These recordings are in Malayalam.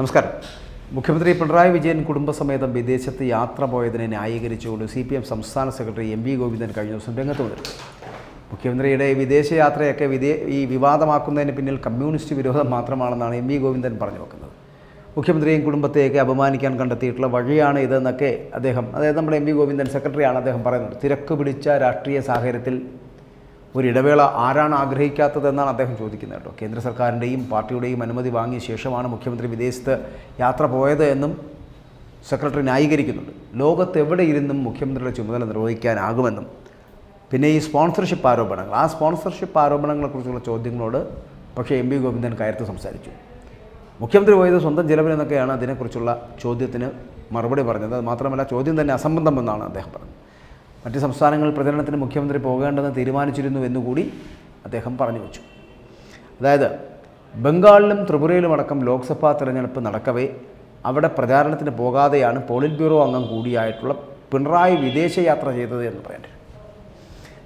നമസ്കാരം. മുഖ്യമന്ത്രി പിണറായി വിജയൻ കുടുംബസമേതം വിദേശത്ത് യാത്ര പോയതിനെ ന്യായീകരിച്ചുകൊണ്ട് CPM സംസ്ഥാന സെക്രട്ടറി MV ഗോവിന്ദൻ കഴിഞ്ഞ ദിവസം രംഗത്ത് വന്നിരുന്നു. മുഖ്യമന്ത്രിയുടെ വിദേശയാത്രയൊക്കെ ഈ വിവാദമാക്കുന്നതിന് പിന്നിൽ കമ്മ്യൂണിസ്റ്റ് വിരോധം മാത്രമാണെന്നാണ് MV ഗോവിന്ദൻ പറഞ്ഞു വെക്കുന്നത്. മുഖ്യമന്ത്രിയും കുടുംബത്തെയൊക്കെ അപമാനിക്കാൻ കണ്ടെത്തിയിട്ടുള്ള വഴിയാണ് ഇതെന്നൊക്കെ അതായത് നമ്മുടെ MV ഗോവിന്ദൻ സെക്രട്ടറിയാണ് അദ്ദേഹം പറയുന്നത്. തിരക്ക് പിടിച്ച രാഷ്ട്രീയ സാഹചര്യത്തിൽ ഒരിടവേള ആരാണ് ആഗ്രഹിക്കാത്തതെന്നാണ് അദ്ദേഹം ചോദിക്കുന്നത് കേട്ടോ. കേന്ദ്ര സർക്കാരിൻ്റെയും പാർട്ടിയുടെയും അനുമതി വാങ്ങിയ ശേഷമാണ് മുഖ്യമന്ത്രി വിദേശത്ത് യാത്ര പോയത് എന്നും സെക്രട്ടറി ന്യായീകരിക്കുന്നുണ്ട്. ലോകത്തെവിടെ ഇരുന്നും മുഖ്യമന്ത്രിയുടെ ചുമതല നിർവഹിക്കാനാകുമെന്നും പിന്നെ ഈ സ്പോൺസർഷിപ്പ് ആരോപണങ്ങളെക്കുറിച്ചുള്ള ചോദ്യങ്ങളോട് പക്ഷേ MV ഗോവിന്ദൻ കയർത്ത് സംസാരിച്ചു. മുഖ്യമന്ത്രി പോയത് സ്വന്തം ചിലവിലെന്നൊക്കെയാണ് അതിനെക്കുറിച്ചുള്ള ചോദ്യത്തിന് മറുപടി പറഞ്ഞത്. അത് മാത്രമല്ല ചോദ്യം തന്നെ അസംബന്ധമെന്നാണ് അദ്ദേഹം പറഞ്ഞത്. മറ്റ് സംസ്ഥാനങ്ങളിൽ പ്രചരണത്തിന് മുഖ്യമന്ത്രി പോകേണ്ടെന്ന് തീരുമാനിച്ചിരുന്നു എന്നുകൂടി അദ്ദേഹം പറഞ്ഞു വച്ചു. അതായത് ബംഗാളിലും ത്രിപുരയിലുമടക്കം ലോക്സഭാ തെരഞ്ഞെടുപ്പ് നടക്കവേ അവിടെ പ്രചാരണത്തിന് പോകാതെയാണ് പോളിറ്റ് ബ്യൂറോ അംഗം കൂടിയായിട്ടുള്ള പിണറായി വിദേശയാത്ര ചെയ്തത് എന്ന് പറയേണ്ടത്.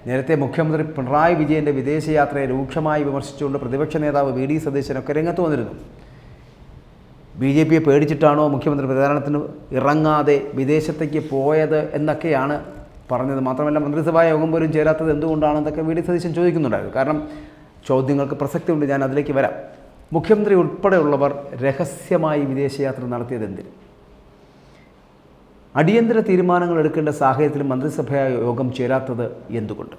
നേരത്തെ മുഖ്യമന്ത്രി പിണറായി വിജയൻ്റെ വിദേശയാത്രയെ രൂക്ഷമായി വിമർശിച്ചുകൊണ്ട് പ്രതിപക്ഷ നേതാവ് VD സതീശനൊക്കെ രംഗത്ത് വന്നിരുന്നു. BJPയെ പേടിച്ചിട്ടാണോ മുഖ്യമന്ത്രി പ്രചാരണത്തിന് ഇറങ്ങാതെ വിദേശത്തേക്ക് പോയത് എന്നൊക്കെയാണ് പറഞ്ഞത്. മാത്രമല്ല മന്ത്രിസഭാ യോഗം പോലും ചേരാത്തത് എന്തുകൊണ്ടാണെന്നൊക്കെ VD സതീശൻ ചോദിക്കുന്നുണ്ടായിരുന്നു. കാരണം ചോദ്യങ്ങൾക്ക് പ്രസക്തിയുണ്ട്, ഞാൻ അതിലേക്ക് വരാം. മുഖ്യമന്ത്രി ഉൾപ്പെടെയുള്ളവർ രഹസ്യമായി വിദേശയാത്ര നടത്തിയത് എന്തിന്? അടിയന്തര തീരുമാനങ്ങൾ എടുക്കേണ്ട സാഹചര്യത്തിൽ മന്ത്രിസഭാ യോഗം ചേരാത്തത് എന്തുകൊണ്ട്?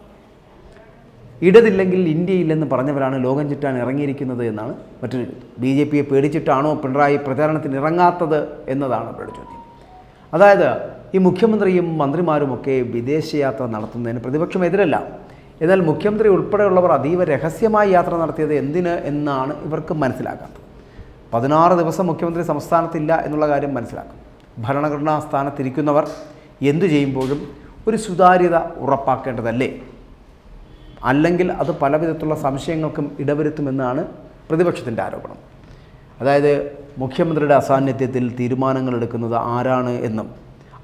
ഇടതില്ലെങ്കിൽ ഇന്ത്യയില്ലെന്ന് പറഞ്ഞവരാണ് ലോകം ചുറ്റാൻ ഇറങ്ങിയിരിക്കുന്നത് എന്നാണ് മറ്റൊരു ചോദ്യം. BJPയെ പേടിച്ചിട്ടാണോ പിണറായി പ്രചാരണത്തിന് ഇറങ്ങാത്തത് എന്നതാണ് അവരുടെ ചോദ്യം. അതായത് ഈ മുഖ്യമന്ത്രിയും മന്ത്രിമാരുമൊക്കെ വിദേശയാത്ര നടത്തുന്നതിന് പ്രതിപക്ഷം എതിരല്ല. എന്നാൽ മുഖ്യമന്ത്രി ഉൾപ്പെടെയുള്ളവർ അതീവ രഹസ്യമായി യാത്ര നടത്തിയത് എന്തിന് എന്നാണ് ഇവർക്ക് മനസ്സിലാക്കാത്തത്. 16 ദിവസം മുഖ്യമന്ത്രി സംസ്ഥാനത്തില്ല എന്നുള്ള കാര്യം മനസ്സിലാക്കും. ഭരണഘടനാ സ്ഥാനത്തിരിക്കുന്നവർ എന്തു ചെയ്യുമ്പോഴും ഒരു സുതാര്യത ഉറപ്പാക്കേണ്ടതല്ലേ? അല്ലെങ്കിൽ അത് പലവിധത്തിലുള്ള സംശയങ്ങൾക്കും ഇടവരുത്തുമെന്നാണ് പ്രതിപക്ഷത്തിൻ്റെ ആരോപണം. അതായത് മുഖ്യമന്ത്രിയുടെ അസാന്നിധ്യത്തിൽ തീരുമാനങ്ങൾ എടുക്കുന്നത് ആരാണ് എന്നും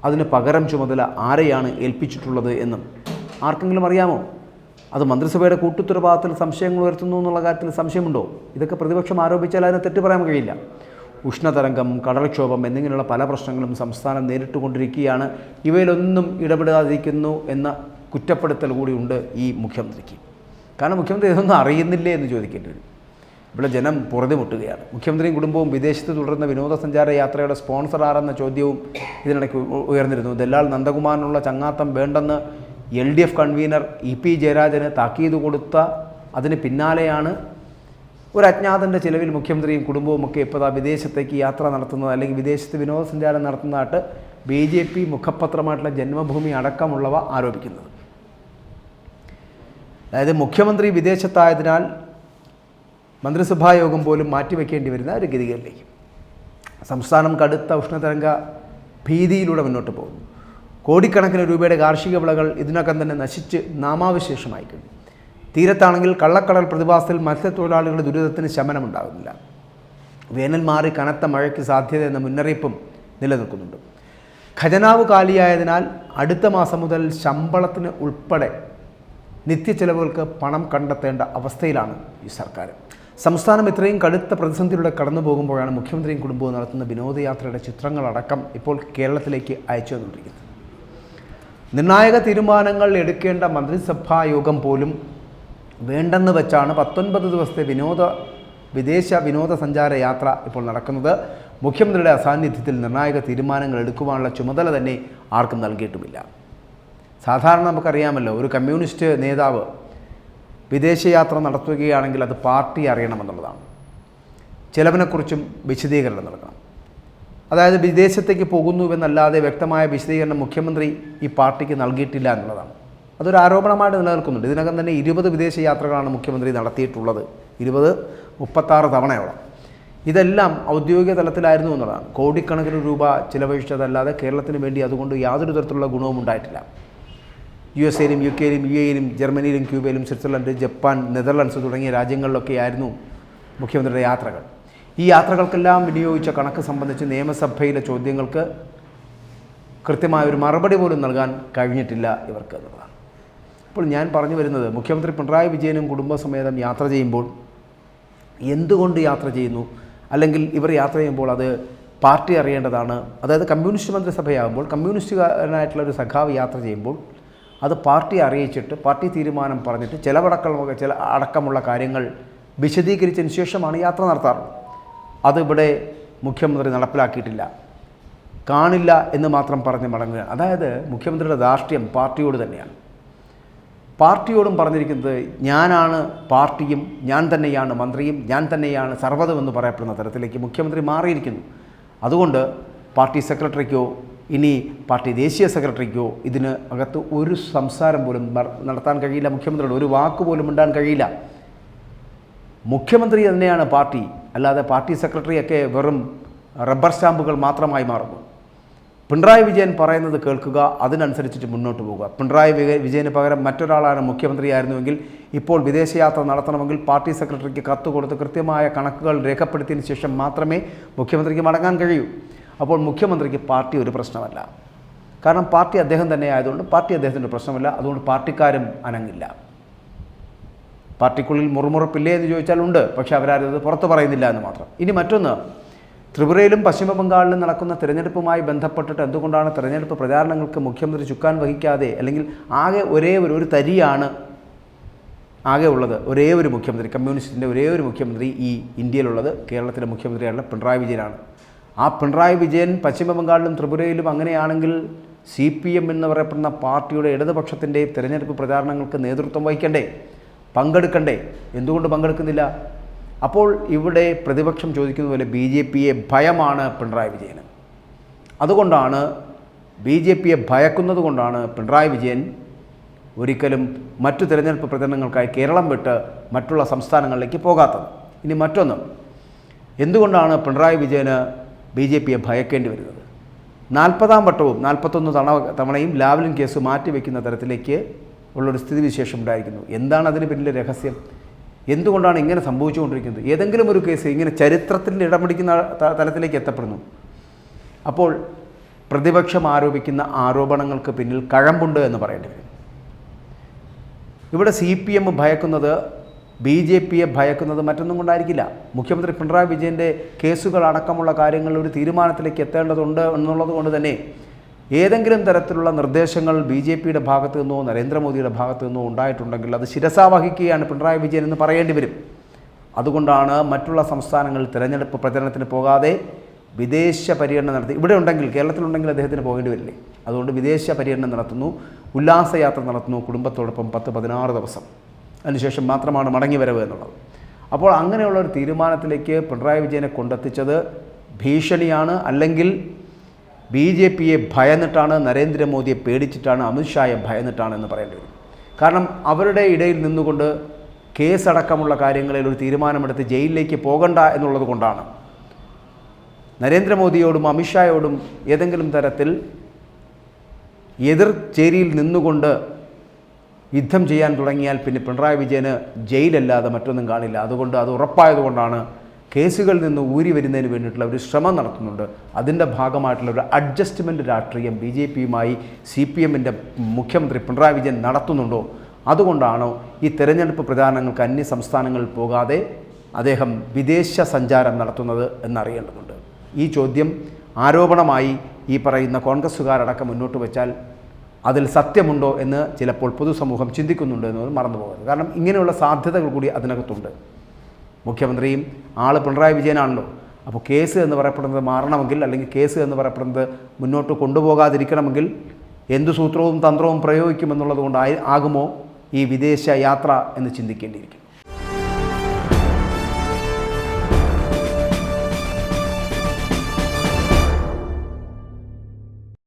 അതിന് പകരം ചുമതല ആരെയാണ് ഏൽപ്പിച്ചിട്ടുള്ളത് എന്നും ആർക്കെങ്കിലും അറിയാമോ? അത് മന്ത്രിസഭയുടെ കൂട്ടുത്തരവാദിത്തത്തിൽ സംശയങ്ങൾ ഉയർത്തുന്നു എന്നുള്ള കാര്യത്തിൽ സംശയമുണ്ടോ? ഇതൊക്കെ പ്രതിപക്ഷം ആരോപിച്ചാൽ അതിനെ തെറ്റു പറയാൻ കഴിയില്ല. ഉഷ്ണതരംഗം, കടൽക്ഷോഭം എന്നിങ്ങനെയുള്ള പല പ്രശ്നങ്ങളും സംസ്ഥാനം നേരിട്ടുകൊണ്ടിരിക്കുകയാണ്. ഇവയിലൊന്നും ഇടപെടാതിരിക്കുന്നു എന്ന കുറ്റപ്പെടുത്തൽ കൂടി ഉണ്ട് ഈ മുഖ്യമന്ത്രിക്ക്. കാരണം മുഖ്യമന്ത്രി ഇതൊന്നും അറിയുന്നില്ലേ എന്ന് ചോദിക്കേണ്ടി വരും. ഇവിടെ ജനം പുറത്തുമുട്ടുകയാണ്. മുഖ്യമന്ത്രിയും കുടുംബവും വിദേശത്ത് തുടരുന്ന വിനോദസഞ്ചാര യാത്രയുടെ സ്പോൺസർ ആരെന്ന ചോദ്യവും ഇതിനിടയ്ക്ക് ഉയർന്നിരുന്നു. ദല്ലാൽ നന്ദകുമാറിനുള്ള ചങ്ങാത്തം വേണ്ടെന്ന് LDF കൺവീനർ EP ജയരാജന് താക്കീത് കൊടുത്ത അതിന് പിന്നാലെയാണ് ഒരു അജ്ഞാതൻ്റെ ചിലവിൽ മുഖ്യമന്ത്രിയും കുടുംബവുമൊക്കെ ഇപ്പോൾ വിദേശത്തേക്ക് യാത്ര നടത്തുന്നത് അല്ലെങ്കിൽ വിദേശത്ത് വിനോദസഞ്ചാരം നടത്തുന്നതായിട്ട് BJP മുഖപത്രമായിട്ടുള്ള ജന്മഭൂമി അടക്കമുള്ളവ ആരോപിക്കുന്നത്. അതായത് മുഖ്യമന്ത്രി വിദേശത്തായതിനാൽ മന്ത്രിസഭായോഗം പോലും മാറ്റിവെക്കേണ്ടി വരുന്ന ഒരു ഗതികളിലേക്ക് സംസ്ഥാനം കടുത്ത ഉഷ്ണതരംഗ ഭീതിയിലൂടെ മുന്നോട്ട് പോകുന്നു. കോടിക്കണക്കിന് രൂപയുടെ കാർഷിക വിളകൾ ഇതിനകം തന്നെ നശിച്ച് നാമാവശേഷമായി കഴിഞ്ഞു. തീരത്താണെങ്കിൽ കള്ളക്കടൽ പ്രതിഭാസത്തിൽ മത്സ്യത്തൊഴിലാളികളുടെ ദുരിതത്തിന് ശമനമുണ്ടാകുന്നില്ല. വേനൽ മാറി കനത്ത മഴയ്ക്ക് സാധ്യത എന്ന മുന്നറിയിപ്പും നിലനിൽക്കുന്നുണ്ട്. ഖജനാവ് കാലിയായതിനാൽ അടുത്ത മാസം മുതൽ ശമ്പളത്തിന് ഉൾപ്പെടെ നിത്യച്ചെലവുകൾക്ക് പണം കണ്ടെത്തേണ്ട അവസ്ഥയിലാണ് ഈ സർക്കാർ. സംസ്ഥാനം ഇത്രയും കടുത്ത പ്രതിസന്ധിയിലൂടെ കടന്നു പോകുമ്പോഴാണ് മുഖ്യമന്ത്രിയും കുടുംബവും നടത്തുന്ന വിനോദയാത്രയുടെ ചിത്രങ്ങളടക്കം ഇപ്പോൾ കേരളത്തിലേക്ക് അയച്ചു വന്നുകൊണ്ടിരിക്കുന്നത്. നിർണായക തീരുമാനങ്ങൾ എടുക്കേണ്ട മന്ത്രിസഭാ യോഗം പോലും വേണ്ടെന്ന് വെച്ചാണ് 19 ദിവസത്തെ വിദേശ വിനോദസഞ്ചാര യാത്ര ഇപ്പോൾ നടക്കുന്നത്. മുഖ്യമന്ത്രിയുടെ അസാന്നിധ്യത്തിൽ നിർണായക തീരുമാനങ്ങൾ എടുക്കുവാനുള്ള ചുമതല തന്നെ ആർക്കും നൽകിയിട്ടുമില്ല. സാധാരണ നമുക്കറിയാമല്ലോ, ഒരു കമ്മ്യൂണിസ്റ്റ് നേതാവ് വിദേശയാത്ര നടത്തുകയാണെങ്കിൽ അത് പാർട്ടി അറിയണമെന്നുള്ളതാണ്. ചിലവിനെക്കുറിച്ചും വിശദീകരണം നൽകണം. അതായത് വിദേശത്തേക്ക് പോകുന്നുവെന്നല്ലാതെ വ്യക്തമായ വിശദീകരണം മുഖ്യമന്ത്രി ഈ പാർട്ടിക്ക് നൽകിയിട്ടില്ല എന്നുള്ളതാണ്. അതൊരു ആരോപണമായിട്ട് നിലനിൽക്കുന്നുണ്ട്. ഇതിനകം തന്നെ 20 വിദേശയാത്രകളാണ് മുഖ്യമന്ത്രി നടത്തിയിട്ടുള്ളത്. 36 തവണയോളം. ഇതെല്ലാം ഔദ്യോഗിക തലത്തിലായിരുന്നു എന്നുള്ളതാണ്. കോടിക്കണക്കിന് രൂപ ചിലവഴിച്ചതല്ലാതെ കേരളത്തിന് വേണ്ടി അതുകൊണ്ട് യാതൊരു തരത്തിലുള്ള ഗുണവും ഉണ്ടായിട്ടില്ല. USA-യിലും UK-യിലും UAE-യിലും ജർമ്മനിയിലും ക്യൂബയിലും സ്വിറ്റ്സർലൻഡ്, ജപ്പാൻ, നെതർലൻഡ്സ് തുടങ്ങിയ രാജ്യങ്ങളിലൊക്കെയായിരുന്നു മുഖ്യമന്ത്രിയുടെ യാത്രകൾ. ഈ യാത്രകൾക്കെല്ലാം വിനിയോഗിച്ച കണക്ക് സംബന്ധിച്ച് നിയമസഭയിലെ ചോദ്യങ്ങൾക്ക് കൃത്യമായൊരു മറുപടി പോലും നൽകാൻ കഴിഞ്ഞിട്ടില്ല ഇവർക്ക് എന്നുള്ളതാണ്. അപ്പോൾ ഞാൻ പറഞ്ഞു വരുന്നത്, മുഖ്യമന്ത്രി പിണറായി വിജയനും കുടുംബസമേതം യാത്ര ചെയ്യുമ്പോൾ എന്തുകൊണ്ട് യാത്ര ചെയ്യുന്നു, അല്ലെങ്കിൽ ഇവർ യാത്ര ചെയ്യുമ്പോൾ അത് പാർട്ടി അറിയേണ്ടതാണ്. അതായത് കമ്മ്യൂണിസ്റ്റ് മന്ത്രിസഭയാകുമ്പോൾ കമ്മ്യൂണിസ്റ്റുകാരനായിട്ടുള്ള ഒരു സഖാവ് യാത്ര ചെയ്യുമ്പോൾ അത് പാർട്ടി അറിയിച്ചിട്ട് പാർട്ടി തീരുമാനം പറഞ്ഞിട്ട് ചില അടക്കമുള്ള കാര്യങ്ങൾ വിശദീകരിച്ചതിന് ശേഷമാണ് യാത്ര നടത്താറുള്ളത്. അതിവിടെ മുഖ്യമന്ത്രി നടപ്പിലാക്കിയിട്ടില്ല. കാണില്ല എന്ന് മാത്രം പറഞ്ഞ് മടങ്ങുകയാണ്. അതായത് മുഖ്യമന്ത്രിയുടെ ധാർഷ്ട്യം പാർട്ടിയോട് തന്നെയാണ്. പാർട്ടിയോടും പറഞ്ഞിരിക്കുന്നത് ഞാനാണ് പാർട്ടിയും, ഞാൻ തന്നെയാണ് മന്ത്രിയും, ഞാൻ തന്നെയാണ് സർവ്വതുമെന്ന് പറയപ്പെടുന്ന തരത്തിലേക്ക് മുഖ്യമന്ത്രി മാറിയിരിക്കുന്നു. അതുകൊണ്ട് പാർട്ടി സെക്രട്ടറിക്കോ ഇനി പാർട്ടി ദേശീയ സെക്രട്ടറിക്കോ ഇതിന് അകത്ത് ഒരു സംസാരം പോലും നടത്താൻ കഴിയില്ല. മുഖ്യമന്ത്രിയോട് ഒരു വാക്ക് പോലും ഇടാൻ കഴിയില്ല. മുഖ്യമന്ത്രി തന്നെയാണ് പാർട്ടി, അല്ലാതെ പാർട്ടി സെക്രട്ടറിയൊക്കെ വെറും റബ്ബർ സ്റ്റാമ്പുകൾ മാത്രമായി മാറുന്നു. പിണറായി വിജയൻ പറയുന്നത് കേൾക്കുക, അതിനനുസരിച്ചിട്ട് മുന്നോട്ട് പോകുക. പിണറായി വിജയന് പകരം മറ്റൊരാളാണ് മുഖ്യമന്ത്രിയായിരുന്നുവെങ്കിൽ ഇപ്പോൾ വിദേശയാത്ര നടത്തണമെങ്കിൽ പാർട്ടി സെക്രട്ടറിക്ക് കത്ത് കൊടുത്ത് കൃത്യമായ കണക്കുകൾ രേഖപ്പെടുത്തിയതിന് ശേഷം മാത്രമേ മുഖ്യമന്ത്രിക്ക് മടങ്ങാൻ കഴിയൂ. അപ്പോൾ മുഖ്യമന്ത്രിക്ക് പാർട്ടി ഒരു പ്രശ്നമല്ല. കാരണം പാർട്ടി അദ്ദേഹം തന്നെ ആയതുകൊണ്ട് പാർട്ടി അദ്ദേഹത്തിൻ്റെ പ്രശ്നമല്ല. അതുകൊണ്ട് പാർട്ടിക്കാരും അനങ്ങില്ല. പാർട്ടിക്കുള്ളിൽ മുറുമുറുപ്പില്ലേ എന്ന് ചോദിച്ചാൽ ഉണ്ട്, പക്ഷേ അവരാരും അത് പുറത്ത് പറയുന്നില്ല എന്ന് മാത്രം. ഇനി മറ്റൊന്ന്, ത്രിപുരയിലും പശ്ചിമ ബംഗാളിലും നടക്കുന്ന തിരഞ്ഞെടുപ്പുമായി ബന്ധപ്പെട്ടിട്ട് എന്തുകൊണ്ടാണ് തിരഞ്ഞെടുപ്പ് പ്രചാരണങ്ങൾക്ക് മുഖ്യമന്ത്രി ചുക്കാൻ വഹിക്കാതെ, അല്ലെങ്കിൽ ആകെ ഒരേ ഒരു തരിയാണ് ആകെ ഉള്ളത്, ഒരേ ഒരു മുഖ്യമന്ത്രി, കമ്മ്യൂണിസ്റ്റിൻ്റെ ഒരേ ഒരു മുഖ്യമന്ത്രി ഈ ഇന്ത്യയിലുള്ളത് കേരളത്തിലെ മുഖ്യമന്ത്രിയാണ് പിണറായി വിജയനാണ്. ആ പിണറായി വിജയൻ പശ്ചിമ ബംഗാളിലും ത്രിപുരയിലും അങ്ങനെയാണെങ്കിൽ CPM എന്ന് പറയപ്പെടുന്ന പാർട്ടിയുടെ ഇടതുപക്ഷത്തിൻ്റെ തിരഞ്ഞെടുപ്പ് പ്രചാരണങ്ങൾക്ക് നേതൃത്വം വഹിക്കണ്ടേ, പങ്കെടുക്കണ്ടേ? എന്തുകൊണ്ട് പങ്കെടുക്കുന്നില്ല? അപ്പോൾ ഇവിടെ പ്രതിപക്ഷം ചോദിക്കുന്ന പോലെ BJPയെ ഭയമാണ് പിണറായി വിജയന്. അതുകൊണ്ടാണ് BJPയെ ഭയക്കുന്നത് കൊണ്ടാണ് പിണറായി വിജയൻ ഒരിക്കലും മറ്റു തിരഞ്ഞെടുപ്പ് പ്രചരണങ്ങൾക്കായി കേരളം വിട്ട് മറ്റുള്ള സംസ്ഥാനങ്ങളിലേക്ക് പോകാത്തത്. ഇനി മറ്റൊന്ന്, എന്തുകൊണ്ടാണ് പിണറായി വിജയന് BJPയെ ഭയക്കേണ്ടി വരുന്നത്? 40ാം വട്ടവും 41 തവണയും ലാവ്ലിൻ കേസ് മാറ്റിവെക്കുന്ന തരത്തിലേക്ക് ഉള്ളൊരു സ്ഥിതിവിശേഷം ഉണ്ടായിരിക്കുന്നു. എന്താണ് അതിന് പിന്നിലെ രഹസ്യം? എന്തുകൊണ്ടാണ് ഇങ്ങനെ സംഭവിച്ചുകൊണ്ടിരിക്കുന്നത്? ഏതെങ്കിലും ഒരു കേസ് ഇങ്ങനെ ചരിത്രത്തിൽ ഇടം പിടിക്കുന്ന തലത്തിലേക്ക് എത്തപ്പെടുന്നു. അപ്പോൾ പ്രതിപക്ഷം ആരോപിക്കുന്ന ആരോപണങ്ങൾക്ക് പിന്നിൽ കഴമ്പുണ്ട് എന്ന് പറയേണ്ടി വരും. ഇവിടെ CPM ഭയക്കുന്നത് BJPയെ ഭയക്കുന്നത് മറ്റൊന്നും കൊണ്ടായിരിക്കില്ല. മുഖ്യമന്ത്രി പിണറായി വിജയൻ്റെ കേസുകൾ അടക്കമുള്ള കാര്യങ്ങളിൽ ഒരു തീരുമാനത്തിലേക്ക് എത്തേണ്ടതുണ്ട് എന്നുള്ളത് കൊണ്ട് തന്നെ ഏതെങ്കിലും തരത്തിലുള്ള നിർദ്ദേശങ്ങൾ BJPയുടെ ഭാഗത്തു നിന്നോ നരേന്ദ്രമോദിയുടെ ഭാഗത്തു നിന്നോ ഉണ്ടായിട്ടുണ്ടെങ്കിൽ അത് ശിരസാവഹിക്കുകയാണ് പിണറായി വിജയൻ എന്ന് പറയേണ്ടി വരും. അതുകൊണ്ടാണ് മറ്റുള്ള സംസ്ഥാനങ്ങളിൽ തിരഞ്ഞെടുപ്പ് പ്രചരണത്തിന് പോകാതെ വിദേശ പര്യടനം നടത്തി. ഇവിടെ ഉണ്ടെങ്കിൽ, കേരളത്തിലുണ്ടെങ്കിൽ അദ്ദേഹത്തിന് പോകേണ്ടി വരില്ലേ? അതുകൊണ്ട് വിദേശ പര്യടനം നടത്തുന്നു, ഉല്ലാസയാത്ര നടത്തുന്നു കുടുംബത്തോടൊപ്പം 10-16 ദിവസം. അതിനുശേഷം മാത്രമാണ് മടങ്ങി വരവ് എന്നുള്ളത്. അപ്പോൾ അങ്ങനെയുള്ളൊരു തീരുമാനത്തിലേക്ക് പിണറായി വിജയനെ കൊണ്ടെത്തിച്ചത് ഭീഷണിയാണ്, അല്ലെങ്കിൽ BJPയെ ഭയന്നിട്ടാണ്, നരേന്ദ്രമോദിയെ പേടിച്ചിട്ടാണ്, അമിത്ഷായെ ഭയന്നിട്ടാണ് എന്ന് പറയേണ്ടി വരും. കാരണം അവരുടെ ഇടയിൽ നിന്നുകൊണ്ട് കേസടക്കമുള്ള കാര്യങ്ങളിൽ ഒരു തീരുമാനമെടുത്ത് ജയിലിലേക്ക് പോകണ്ട എന്നുള്ളത് കൊണ്ടാണ്. നരേന്ദ്രമോദിയോടും അമിത്ഷായോടും ഏതെങ്കിലും തരത്തിൽ എതിർ ചേരിയിൽ നിന്നുകൊണ്ട് യുദ്ധം ചെയ്യാൻ തുടങ്ങിയാൽ പിന്നെ പിണറായി വിജയന് ജയിലല്ലാതെ മറ്റൊന്നും കാണില്ല. അതുകൊണ്ട് അത് ഉറപ്പായതുകൊണ്ടാണ് കേസുകളിൽ നിന്ന് ഊരി വരുന്നതിന് വേണ്ടിയിട്ടുള്ള ഒരു ശ്രമം നടത്തുന്നുണ്ട്. അതിൻ്റെ ഭാഗമായിട്ടുള്ള ഒരു അഡ്ജസ്റ്റ്മെൻറ്റ് രാഷ്ട്രീയം BJPയുമായി CPMൻ്റെ മുഖ്യമന്ത്രി പിണറായി വിജയൻ നടത്തുന്നുണ്ടോ? അതുകൊണ്ടാണോ ഈ തെരഞ്ഞെടുപ്പ് പ്രചാരണങ്ങൾക്ക് അന്യ സംസ്ഥാനങ്ങളിൽ പോകാതെ അദ്ദേഹം വിദേശ സഞ്ചാരം നടത്തുന്നത് എന്നറിയേണ്ടതുണ്ട്. ഈ ചോദ്യം ആരോപണമായി ഈ പറയുന്ന കോൺഗ്രസ്സുകാരടക്കം മുന്നോട്ട് വെച്ചാൽ അതിൽ സത്യമുണ്ടോ എന്ന് ചിലപ്പോൾ പൊതുസമൂഹം ചിന്തിക്കുന്നുണ്ട് എന്നത് മറന്നു പോകരുത്. കാരണം ഇങ്ങനെയുള്ള സാധ്യതകൾ കൂടി അതിനകത്തുണ്ട്. മുഖ്യമന്ത്രിയും ആൾ പിണറായി വിജയനാണല്ലോ. അപ്പോൾ കേസ് എന്ന് പറയപ്പെടുന്നത് മാറണമെങ്കിൽ, അല്ലെങ്കിൽ കേസ് എന്ന് പറയപ്പെടുന്നത് മുന്നോട്ട് കൊണ്ടുപോകാതിരിക്കണമെങ്കിൽ എന്തു സൂത്രവും തന്ത്രവും പ്രയോഗിക്കുമെന്നുള്ളത് കൊണ്ട് ആകുമോ ഈ വിദേശ യാത്ര എന്ന് ചിന്തിക്കേണ്ടിയിരിക്കും.